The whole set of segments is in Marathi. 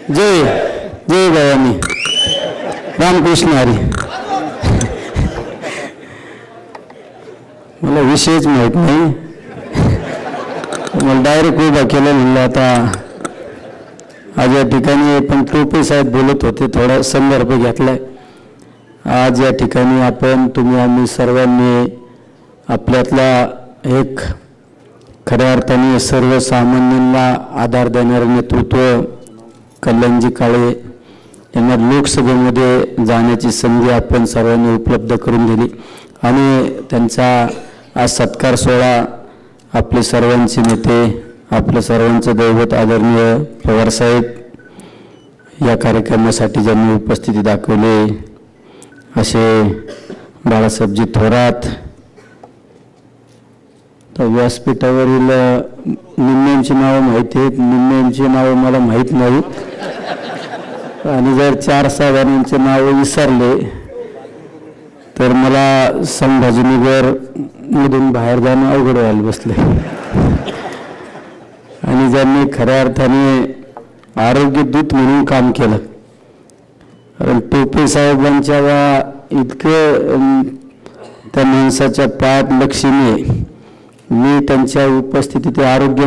जय जय भवानी रामकृष्ण हरी. मला विषयच माहित नाही, मला डायरेक्ट उभा केलं म्हणलं आता आज या ठिकाणी. पण टोपे साहेब बोलत होते, थोडा संदर्भ घेतलाय. आज या ठिकाणी आपण तुम्ही आम्ही सर्वांनी आपल्यातला एक खऱ्या अर्थाने सर्वसामान्यांना आधार देणारं नेतृत्व कल्याणजी काळे यांना लोकसभेमध्ये जाण्याची संधी आपण सर्वांनी उपलब्ध करून दिली. आणि त्यांचा आज सत्कार सोहळा आपले सर्वांचे नेते, आपलं सर्वांचं दैवत आदरणीय पवारसाहेब या कार्यक्रमासाठी ज्यांनी उपस्थिती दाखवली असे बाळासाहेबजी थोरात. तर व्यासपीठावरील निम्म्यांची नावं माहिती आहेत, निम्म्यांची नावं मला माहीत नाहीत. आणि जर 4 साहेबांचे नावं विसरले तर मला संभाजीनगरमधून बाहेर जाणं अवघड व्हायला बसले. आणि ज्यांनी खऱ्या अर्थाने आरोग्य दूत म्हणून काम केलं, कारण टोपे साहेबांच्या इतकं त्या माणसाच्या पाठ लक्षीने मी त्यांच्या उपस्थितीत आरोग्य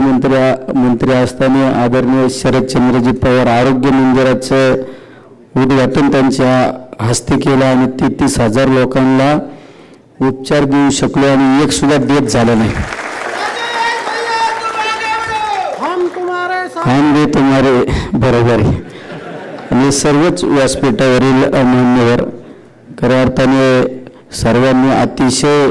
मंत्री असताना आदरणीय शरदचंद्रजी पवार आरोग्य मंदिराचं उद्घाटन त्यांच्या हस्ते केलं आणि 33,000 लोकांना उपचार देऊ शकलो आणि एक सुद्धा डेथ झालं नाही. हम भी तुम्हारे बरोबर आहे. आणि सर्वच व्यासपीठावरील मान्यवर खऱ्या अर्थाने सर्वांनी अतिशय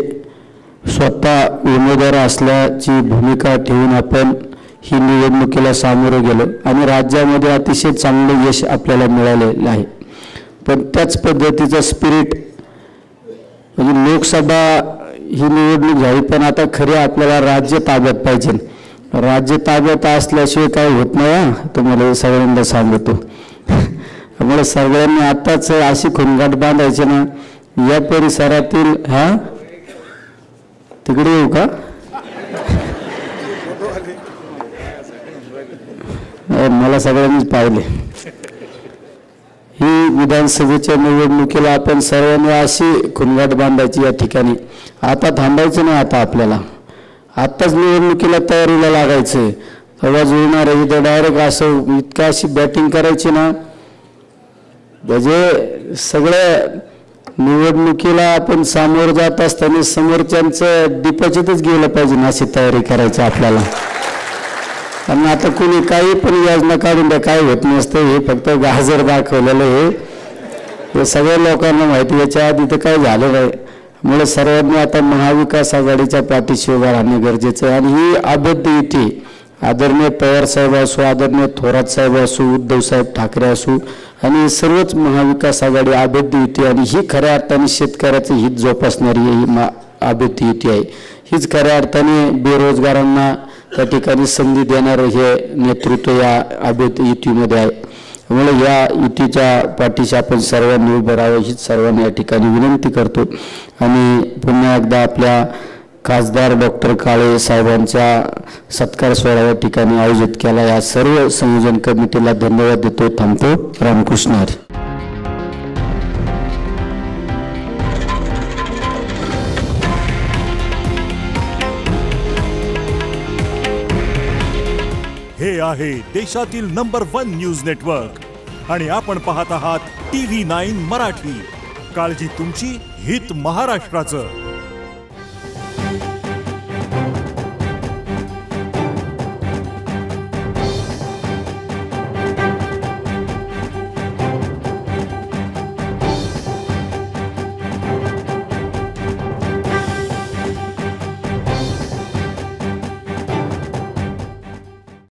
स्वतः उमेदवार असल्याची भूमिका ठेवून आपण ही निवडणुकीला सामोरे गेलो आणि राज्यामध्ये अतिशय चांगले यश आपल्याला मिळालेलं आहे. पण त्याच पद्धतीचं स्पिरिट म्हणजे लोकसभा ही निवडणूक झाली, पण आता खरे आपल्याला राज्य ताब्यात पाहिजे. राज्य ताब्यात असल्याशिवाय काय होत नाही, तुम्हाला सगळ्यांना सांगतो. त्यामुळे सगळ्यांनी आताच अशी खुणगाठ बांधायची ना, या परिसरातील तिकडे येऊ का, मला सगळ्यांनीच पाहिले. ही विधानसभेच्या निवडणुकीला आपण सर्वांनी अशी खुणगाठ बांधायची या ठिकाणी. आता थांबायचं नाही, आता आपल्याला आत्ताच निवडणुकीला तयारीला लागायचं. तेव्हा जुळणार आहे इथं डायरेक्ट असं इतकं अशी बॅटिंग करायची ना, म्हणजे सगळं निवडणुकीला आपण सामोरं जात असताना समोरच्यांचं डिपॉझिटच गेलं पाहिजे ना, अशी तयारी करायची आपल्याला. आणि आता कोणी काही पण योजना काढून द्या, काय होत नसतं. हे फक्त गाजर दाखवलेलं हे सगळ्या लोकांना माहिती. याच्या आधी तर काय झालं नाही. मुळे सर्वांनी आता महाविकास आघाडीच्या पाठीशी उभा राहणं गरजेचं आहे. आणि ही अबद्ध युती आदरणीय पवार साहेब असो, आदरणीय थोरात साहेब असो, उद्धव साहेब ठाकरे असो आणि सर्वच महाविकास आघाडी अबद्ध युती. आणि ही खऱ्या अर्थाने शेतकऱ्याचं हित जोपासणारी ही अबद्ध युती आहे. हीच खऱ्या अर्थाने बेरोजगारांना त्या ठिकाणी संधी देणारं हे नेतृत्व या अबद्ध युतीमध्ये आहे. त्यामुळे या युतीच्या पाठीशी आपण सर्वांनी उभं राहावं हीच सर्वांनी या ठिकाणी विनंती करतो. आणि पुन्हा एकदा आपल्या खासदार डॉक्टर काळे साहेबांच्या सत्कार सोहळा या ठिकाणी आयोजित केला, या सर्व संयोजन कमिटीला धन्यवाद देतो. थांबतो. रामकृष्ण हरी. हे आहे देशातील नंबर 1 न्यूज नेटवर्क आणि आपण पाहत आहात TV9 मराठी. काळजी तुमची, हित महाराष्ट्राचं.